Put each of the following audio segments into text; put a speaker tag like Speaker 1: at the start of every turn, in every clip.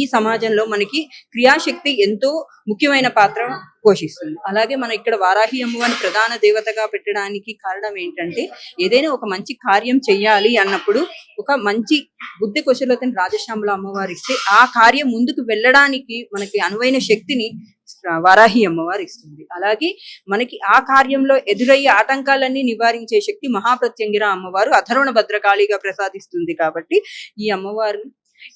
Speaker 1: ఈ సమాజంలో మనకి క్రియాశక్తి ఎంతో ముఖ్యమైన పాత్ర పోషిస్తుంది. అలాగే మనం ఇక్కడ వారాహి అమ్మవారిని ప్రధాన దేవతగా పెట్టడానికి కారణం ఏంటంటే, ఏదైనా ఒక మంచి కార్యం చెయ్యాలి అన్నప్పుడు ఒక మంచి బుద్ధి కుశలతని రాజశ్యామల అమ్మవారు ఇస్తే, ఆ కార్యం ముందుకు వెళ్ళడానికి మనకి అనువైన శక్తిని వారాహి అమ్మవారు ఇస్తుంది. అలాగే మనకి ఆ కార్యంలో ఎదురయ్యే ఆటంకాలన్నీ నివారించే శక్తి మహాప్రత్యంగిర అమ్మవారు అధర్వణ భద్రకాళిగా ప్రసాదిస్తుంది. కాబట్టి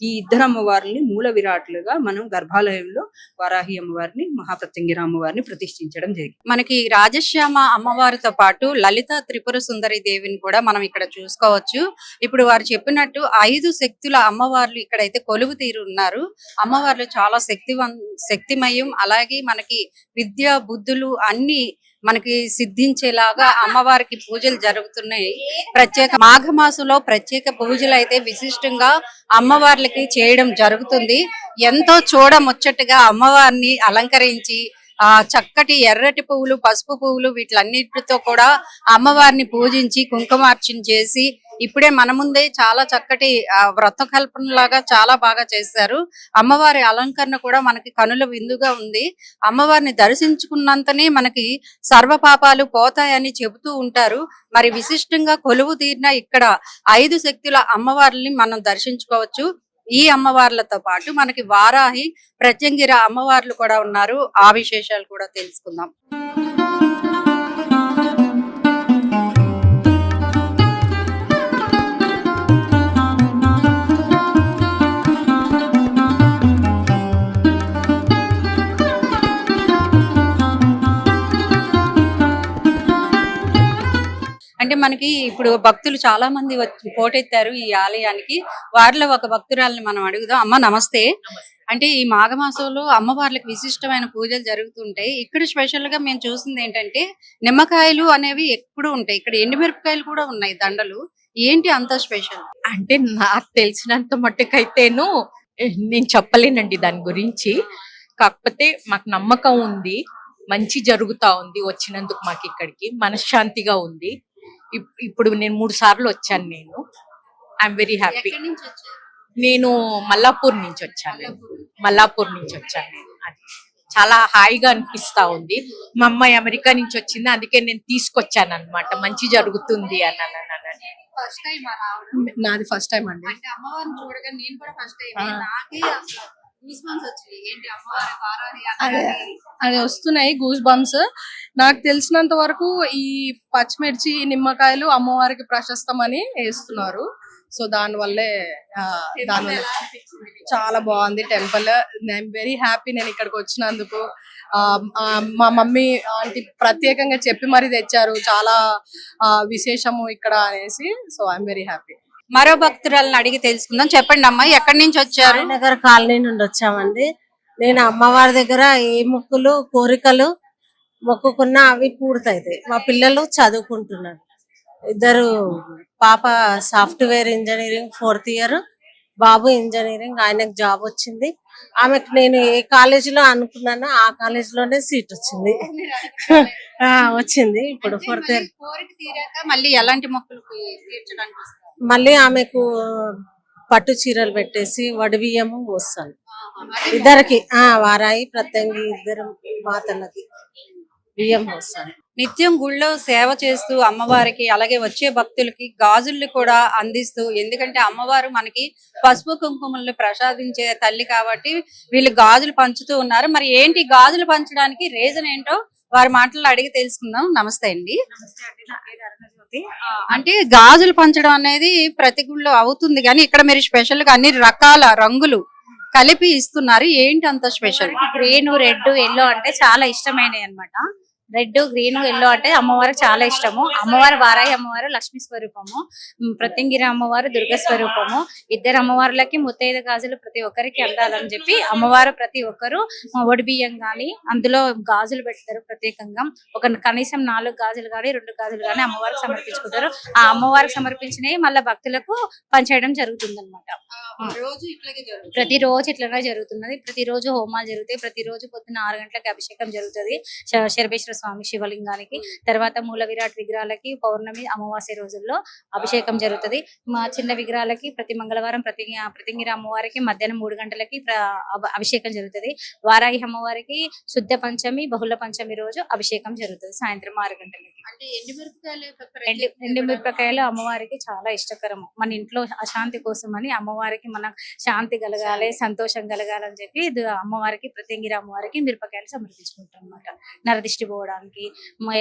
Speaker 1: ఈ ఇద్దరు అమ్మవారిని మూల విరాట్లుగా మనం గర్భాలయంలో వారాహి అమ్మవారిని మహాప్రత్యంగిర అమ్మవారిని ప్రతిష్ఠించడం జరిగింది. మనకి రాజశ్యామ అమ్మవారితో పాటు లలిత త్రిపుర సుందరి దేవిని కూడా మనం ఇక్కడ చూసుకోవచ్చు. ఇప్పుడు వారు చెప్పినట్టు 5 శక్తుల అమ్మవార్లు ఇక్కడైతే కొలువు తీరు ఉన్నారు. అమ్మవార్లు చాలా శక్తిమయం. అలాగే మనకి విద్య బుద్ధులు అన్ని మనకి సిద్ధించేలాగా అమ్మవారికి పూజలు జరుగుతున్నాయి. ప్రత్యేక మాఘమాసంలో ప్రత్యేక పూజలు అయితే విశిష్టంగా అమ్మవార్లకి చేయడం జరుగుతుంది. ఎంతో చూడముచ్చటగా అమ్మవారిని అలంకరించి చక్కటి ఎర్రటి పువ్వులు, పసుపు పువ్వులు వీటిలన్నిటితో కూడా అమ్మవారిని పూజించి కుంకుమార్చన చేసి ఇప్పుడే మన ముందే చాలా చక్కటి వ్రత కల్పనలాగా చాలా బాగా చేశారు. అమ్మవారి అలంకరణ కూడా మనకి కనుల విందుగా ఉంది. అమ్మవారిని దర్శించుకున్నంతనే మనకి సర్వ పాపాలు పోతాయని చెబుతూ ఉంటారు. మరి విశిష్టంగా కొలువు తీరిన ఇక్కడ 5 శక్తుల అమ్మవారిని మనం దర్శించుకోవచ్చు. ఈ అమ్మవార్లతో పాటు మనకి వారాహి ప్రత్యంగిర అమ్మవార్లు కూడా ఉన్నారు. ఆ విశేషాలు కూడా తెలుసుకుందాం. అంటే మనకి ఇప్పుడు భక్తులు చాలా మంది పోటెత్తారు ఈ ఆలయానికి. వారిలో ఒక భక్తురాలని మనం అడుగుదాం. అమ్మ నమస్తే. అంటే ఈ మాఘమాసంలో అమ్మవార్లకు విశిష్టమైన పూజలు జరుగుతుంటాయి. ఇక్కడ స్పెషల్ గా మేము చూసింది ఏంటంటే నిమ్మకాయలు అనేవి ఎప్పుడు ఉంటాయి. ఇక్కడ ఎండుమిరపకాయలు కూడా ఉన్నాయి దండలు. ఏంటి అంత స్పెషల్?
Speaker 2: అంటే నాకు తెలిసినంత మట్టుకైతేను నేను చెప్పలేనండి దాని గురించి. కాకపోతే మాకు నమ్మకం ఉంది, మంచి జరుగుతా ఉంది. వచ్చినందుకు మాకు ఇక్కడికి మనశ్శాంతిగా ఉంది. ఇప్పుడు నేను 3 సార్లు వచ్చాను. I'm very happy. నేను మల్లాపూర్ నుంచి వచ్చాను. అది చాలా హాయిగా అనిపిస్తా ఉంది. మా అమ్మాయి అమెరికా నుంచి వచ్చింది, అందుకే నేను తీసుకొచ్చాను అనమాట. మంచి జరుగుతుంది అని.
Speaker 3: నాది ఫస్ట్ టైం అండి. అది వస్తున్నాయి గూస్ బంప్స్. నాకు తెలిసినంత వరకు ఈ పచ్చిమిర్చి నిమ్మకాయలు అమ్మవారికి ప్రశస్తం అని వేస్తున్నారు. సో దానివల్లే చాలా బాగుంది టెంపుల్. ఐఎమ్ వెరీ హ్యాపీ నేను ఇక్కడికి వచ్చినందుకు. మా మమ్మీ ఆంటీ ప్రత్యేకంగా చెప్పి మరీ తెచ్చారు, చాలా విశేషము ఇక్కడ అనేసి. So I'm very happy.
Speaker 1: మరో భక్తురాలను అడిగి తెలుసుకుందాం. చెప్పండి అమ్మా, ఎక్కడి నుంచి వచ్చారు?
Speaker 4: నగర్ కాలనీ నుండి వచ్చామండి. నేను అమ్మవారి దగ్గర ఏ మొక్కులు కోరికలు మొక్కుకున్నా అవి పూర్తయితాయి. మా పిల్లలు చదువుకుంటున్నారు. 2 పాప సాఫ్ట్వేర్ ఇంజనీరింగ్ 4th ఇయర్, బాబు ఇంజనీరింగ్. ఆయనకు జాబ్ వచ్చింది. ఆమెకు నేను ఏ కాలేజీలో అనుకున్నానో ఆ కాలేజీలోనే సీట్ వచ్చింది. ఇప్పుడు 4th ఇయర్.
Speaker 1: మళ్ళీ ఎలాంటి మొక్కులు
Speaker 4: మళ్ళీ ఆమెకు పట్టు చీరలు పెట్టేసి వడి బియ్యము పోస్తాను ఇద్దరికి. వారాయి ప్రత్యంగి ఇద్దరు మాతలకి బియ్యం పోస్తాను.
Speaker 1: నిత్యం గుళ్ళో సేవ చేస్తూ అమ్మవారికి, అలాగే వచ్చే భక్తులకి గాజుల్ని కూడా అందిస్తూ, ఎందుకంటే అమ్మవారు మనకి పసుపు కుంకుమల్ని ప్రసాదించే తల్లి కాబట్టి వీళ్ళు గాజులు పంచుతూ ఉన్నారు. మరి ఏంటి గాజులు పంచడానికి రీజన్ ఏంటో వారి మాటల్లో అడిగి తెలుసుకుందాం. నమస్తే అండి. అంటే గాజులు పంచడం అనేది ప్రతి గుళ్ళో అవుతుంది, కానీ ఇక్కడ మీరు స్పెషల్ గా అన్ని రకాల రంగులు కలిపి ఇస్తున్నారు. ఏంటి అంత స్పెషల్?
Speaker 5: గ్రీన్, రెడ్, ఎల్లో అంటే చాలా ఇష్టమైనవి అన్నమాట. రెడ్, గ్రీన్, ఎల్లో అంటే అమ్మవారికి చాలా ఇష్టము. అమ్మవారు వారాహి అమ్మవారు లక్ష్మీ స్వరూపము, ప్రత్యంగిరి అమ్మవారు దుర్గ స్వరూపము. ఇద్దరు అమ్మవార్లకి ముత్తైద గాజులు ప్రతి ఒక్కరికి అందాలని చెప్పి అమ్మవారు ప్రతి ఒక్కరు ఒడి బియ్యం గాని అందులో గాజులు పెడతారు. ప్రత్యేకంగా కనీసం 4 గాజులు గాని 2 గాజులు గాని అమ్మవారికి సమర్పించుకుంటారు. ఆ అమ్మవారికి సమర్పించినవి మళ్ళీ భక్తులకు పనిచేయడం జరుగుతుంది అనమాట. ప్రతిరోజు ఇట్లనే జరుగుతున్నది. ప్రతిరోజు హోమాలు జరుగుతాయి. ప్రతిరోజు పొద్దున్న 6 గంటలకు అభిషేకం జరుగుతుంది. శరభేశ్వర స్వామి శివలింగానికి, తర్వాత మూల విరాట్ విగ్రహాలకి పౌర్ణమి అమావాస్య రోజుల్లో అభిషేకం జరుగుతుంది. మా చిన్న విగ్రహాలకి ప్రతి మంగళవారం ప్రతింగిర అమ్మవారికి మధ్యాహ్నం 3 గంటలకి అభిషేకం జరుగుతుంది. వారాహి అమ్మవారికి శుద్ధ పంచమి బహుళ పంచమి రోజు అభిషేకం జరుగుతుంది సాయంత్రం 6 గంటలకి. ఎండు మిరపకాయలు అమ్మవారికి చాలా ఇష్టకరము. మన ఇంట్లో అశాంతి కోసం అని అమ్మవారికి మన శాంతి కలగాలి, సంతోషం కలగాలని చెప్పి అమ్మవారికి ప్రత్యంగిరి అమ్మవారికి మిరపకాయలు సమర్పించుకుంటాం అన్నమాట. నరదిష్టి పోవడానికి,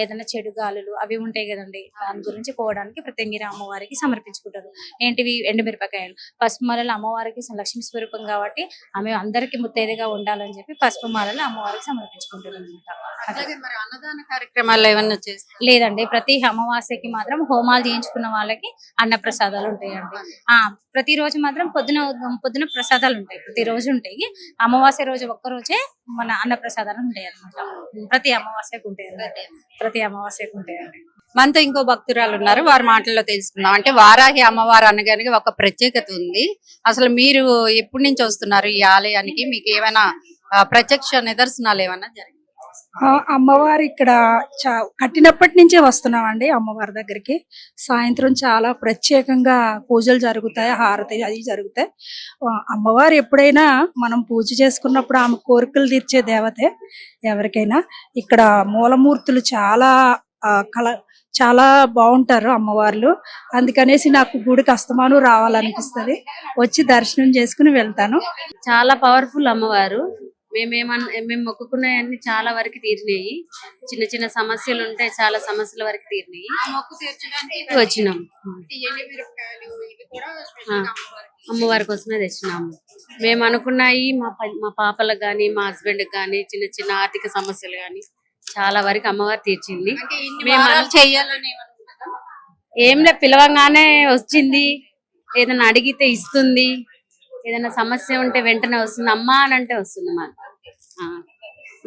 Speaker 5: ఏదైనా చెడు గాలులు అవి ఉంటాయి కదండి, దాని గురించి పోవడానికి ప్రత్యంగిరి అమ్మవారికి సమర్పించుకుంటారు. ఏంటివి? ఎండు మిరపకాయలు. పసుపు మాలలు అమ్మవారికి లక్ష్మీ స్వరూపం కాబట్టి ఆమె అందరికి ముత్తైదుగా ఉండాలని చెప్పి పసుపు మాలలు అమ్మవారికి సమర్పించుకుంటారు అనమాట.
Speaker 6: అన్నదాన కార్యక్రమాలు ఏమన్నా చేస్తారు?
Speaker 5: లేదండి, ప్రతి అమావాస్యకి మాత్రం హోమాలు చేయించుకున్న వాళ్ళకి అన్న ప్రసాదాలు ఉంటాయండి. ప్రతిరోజు మాత్రం పొద్దున ప్రసాదాలు ఉంటాయి, ప్రతిరోజు ఉంటాయి. అమావాస్య రోజు ఒక్కరోజే మన అన్న ప్రసాదాలు ఉంటాయి అనమాట. ప్రతి అమావాస్యకు ఉంటాయి, ప్రతి అమావాస్యకు ఉంటాయండి.
Speaker 6: మనతో ఇంకో భక్తురాలు ఉన్నారు, వారి మాటల్లో తెలుసుకుందాం. అంటే వారాహి అమ్మవారు అనగానే ఒక ప్రత్యేకత ఉంది. అసలు మీరు ఎప్పటి నుంచి వస్తున్నారు ఈ ఆలయానికి? మీకు ఏమైనా ప్రత్యక్ష నిదర్శనాలు ఏమైనా జరిగాయి?
Speaker 7: అమ్మవారు ఇక్కడ కట్టినప్పటి నుంచే వస్తున్నామండి అమ్మవారి దగ్గరికి. సాయంత్రం చాలా ప్రత్యేకంగా పూజలు జరుగుతాయి, హారతి అది జరుగుతాయి. అమ్మవారు ఎప్పుడైనా మనం పూజ చేసుకున్నప్పుడు ఆమె కోరికలు తీర్చే దేవతే ఎవరికైనా. ఇక్కడ మూలమూర్తులు చాలా బాగుంటారు అమ్మవార్లు. అందుకనేసి నాకు గుడికి అస్తమానం రావాలనిపిస్తుంది. వచ్చి దర్శనం చేసుకుని వెళ్తాను.
Speaker 8: చాలా పవర్ఫుల్ అమ్మవారు. మేము మొక్కుకున్నాయన్ని చాలా వరకు తీరినాయి. చిన్న చిన్న సమస్యలు ఉంటాయి, చాలా సమస్యల వరకు తీరినాయి. వచ్చినాం, అమ్మవారి కోసమే తెచ్చినాము. మేము అనుకున్నాయి మా పాపలకు గాని మా హస్బెండ్ గాని చిన్న చిన్న ఆర్థిక సమస్యలు గాని చాలా వరకు అమ్మవారు తీర్చింది. ఏం లేదు, పిలవంగానే వచ్చింది. ఏదైనా అడిగితే ఇస్తుంది, ఏదైనా సమస్య ఉంటే వెంటనే వస్తుంది. అమ్మ అని అంటే వస్తుంది. మాకు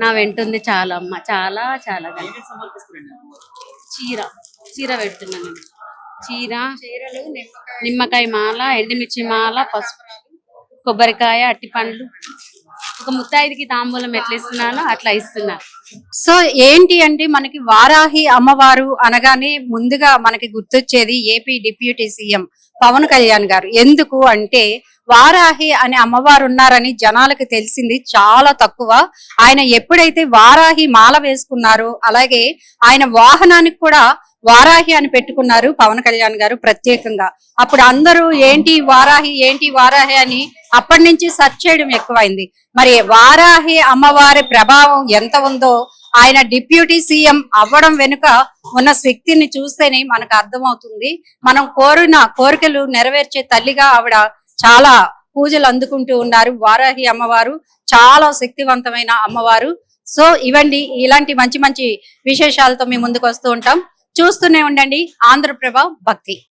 Speaker 8: నా వెంటుంది చాలా అమ్మ, చాలా చాలా. చీర పెడుతున్నాను. చీర, నిమ్మకాయ మాల, ఎండుమిర్చి మాల, పసుపు, కొబ్బరికాయ, అట్టి పండ్లు. ఒక ముత్తైదుకి తాంబూలం ఎట్లా ఇస్తున్నానో అట్లా ఇస్తున్నారు.
Speaker 6: సో ఏంటి అంటే మనకి వారాహి అమ్మవారు అనగానే ముందుగా మనకి గుర్తొచ్చేది AP deputy CM Pawan Kalyan గారు. ఎందుకు అంటే వారాహి అనే అమ్మవారు ఉన్నారని జనాలకు తెలిసింది చాలా తక్కువ. ఆయన ఎప్పుడైతే వారాహి మాల వేసుకున్నారో, అలాగే ఆయన వాహనానికి కూడా వారాహి అని పెట్టుకున్నారు పవన్ కళ్యాణ్ గారు ప్రత్యేకంగా. అప్పుడు అందరూ ఏంటి వారాహి అని అప్పటి నుంచి సెర్చ్ చేయడం ఎక్కువైంది. మరి వారాహి అమ్మవారి ప్రభావం ఎంత ఉందో ఆయన డిప్యూటీ సీఎం అవ్వడం వెనుక ఉన్న శక్తిని చూస్తేనే మనకు అర్థమవుతుంది. మనం కోరిన కోరికలు నెరవేర్చే తల్లిగా ఆవిడ చాలా పూజలు అందుకుంటూ ఉన్నారు. వారాహి అమ్మవారు చాలా శక్తివంతమైన అమ్మవారు. సో ఇవండి, ఇలాంటి మంచి మంచి విశేషాలతో మీ ముందుకు వస్తూ ఉంటాం. చూస్తూనే ఉండండి ఆంధ్రప్రభ భక్తి.